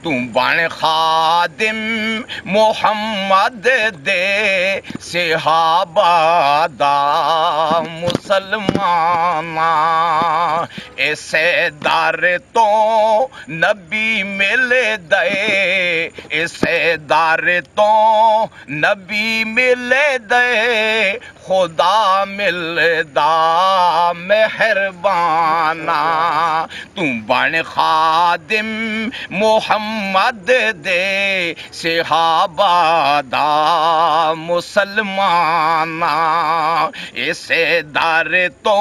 तू बन खादिम मुहम्मद दे सहाबा दा मुसलमाना इसे दर तो नबी मिल दे इसे दर तो नबी मिल दे खुदा मिलदा मेहरबाना तू बन खादिम मुहम्मद दे सहाबा दा मुसलमाना इसे दर तो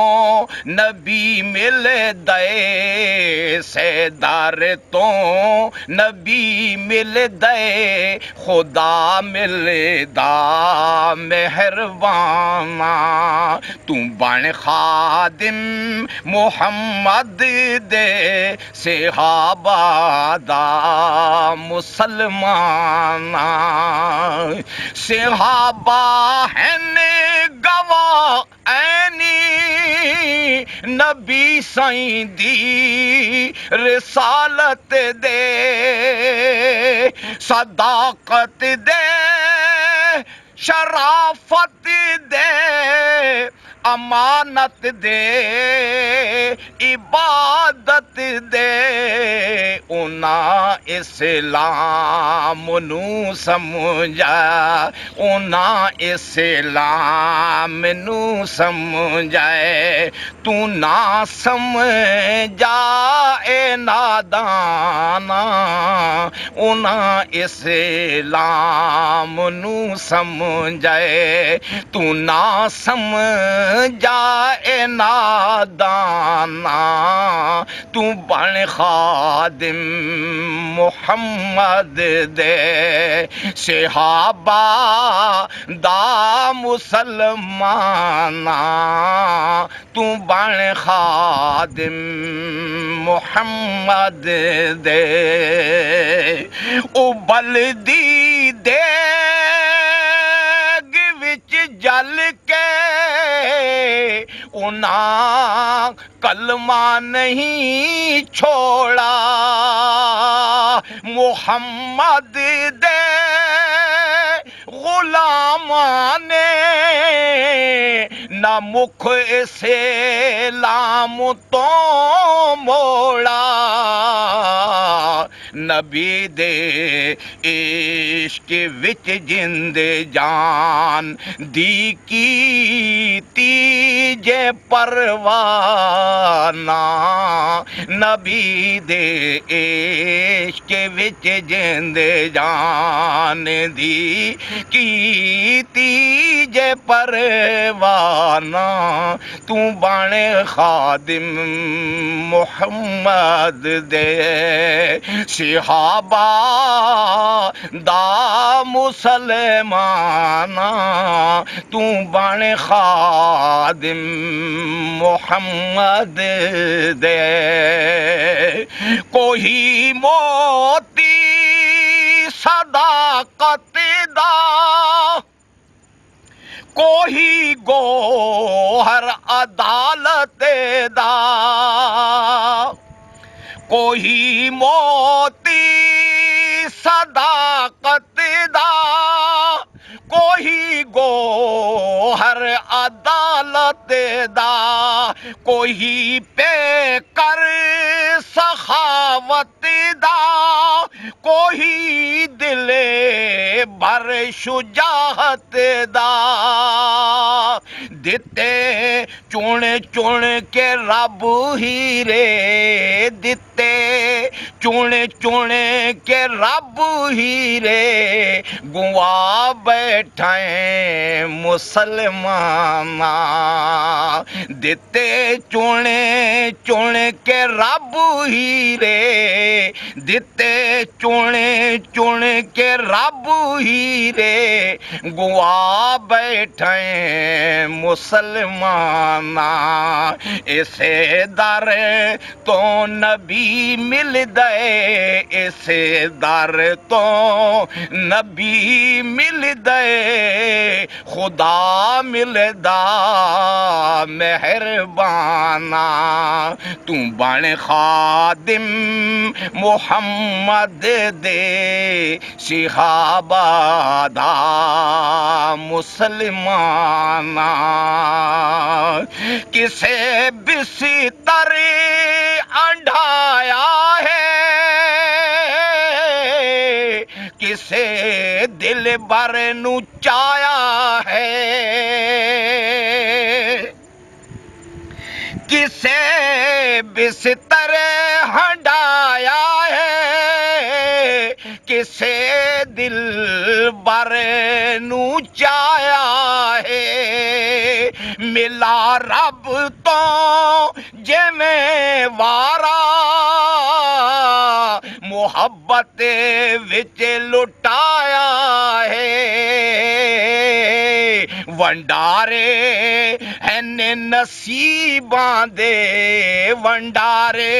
नबी मिल दे इसे दर तो नबी मिल दे खुदा मिलदा मेहरबाना तू बन खादिम मुहम्मद दे सहाबा दा मुसलमाना सहाबा हैं गवाह ऐनी नबी साईं दी रिसालत दे सदाकत दे शराफत दे अमानत दे इबादत दे उना इस्लाम नू समझा उना इस्लाम नू समझाए तू ना समझा ए नादाना उना इस्लाम नू समझाए तू ना समझा ए नादाना तू बन खादिम मुहम्मद दे सहाबा दा मुसलमाना तू बन खादिम मुहम्मद दे उबलदी देग विच जल के उना कलमा नहीं छोड़ा मुहम्मद दे गुलामा ने ना मुख इस्लाम तो मोड़ा नबी दे इश्क विच जिंदे जान दी कीती जे परवाना नबी दे इश्क विच जिंदे जान दी कीती जे परवाना तू बन खादिम मुहम्मद दे सहाबा दा मुसलमाना तू बन खादिम मुहम्मद दे कोई मोती सदाकत दा कोई गोहर अदालत दा कोई मोती सदाकत दा कोई गोहर अदालत दा कोई पे कर सखावत दा कोई दिले भर शुजाहत दा दिते चुन चुन के रब हीरे दिते चुन चुन के रब हीरे गुआ बैठाए मुसलमाना दिते चुन चुन के रब हीरे दिते चुन चुन के रब हीरे गुआ बैठाए मुसलमाना इसे दर तो नबी मिल दे दे इसे दर तो नबी मिल दे खुदा मिलदा मेहरबाना तू बन खादिम मुहम्मद दे सिहाबा दा मुसलमाना किसे बिस्तर अंढाया है किसे दिल बर नू चाया है किसे बिस्तर हंडाया है किसे दिल बर नू चाया है मिला रब तो जिवें वारा मुहब्बत विच लुटाया है वंडारे हैन नसीबां दे वंडारे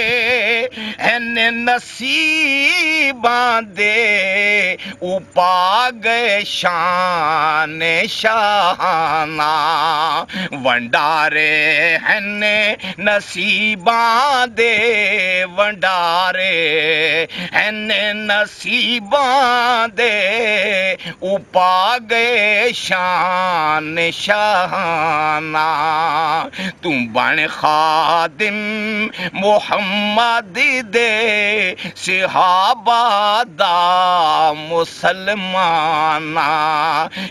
हैन नसीबां दे उपा गए शान शाना वंडारे हैन नसीबां दे वंडारे हैन नसीबां दे उपा गए शान शाना तू बन खादिम मुहम्मद दे सिहाबा दा मुसलमाना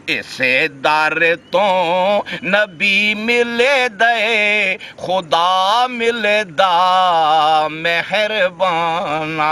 इसे दर तो नबी मिले दे खुदा मिलदा मेहरबाना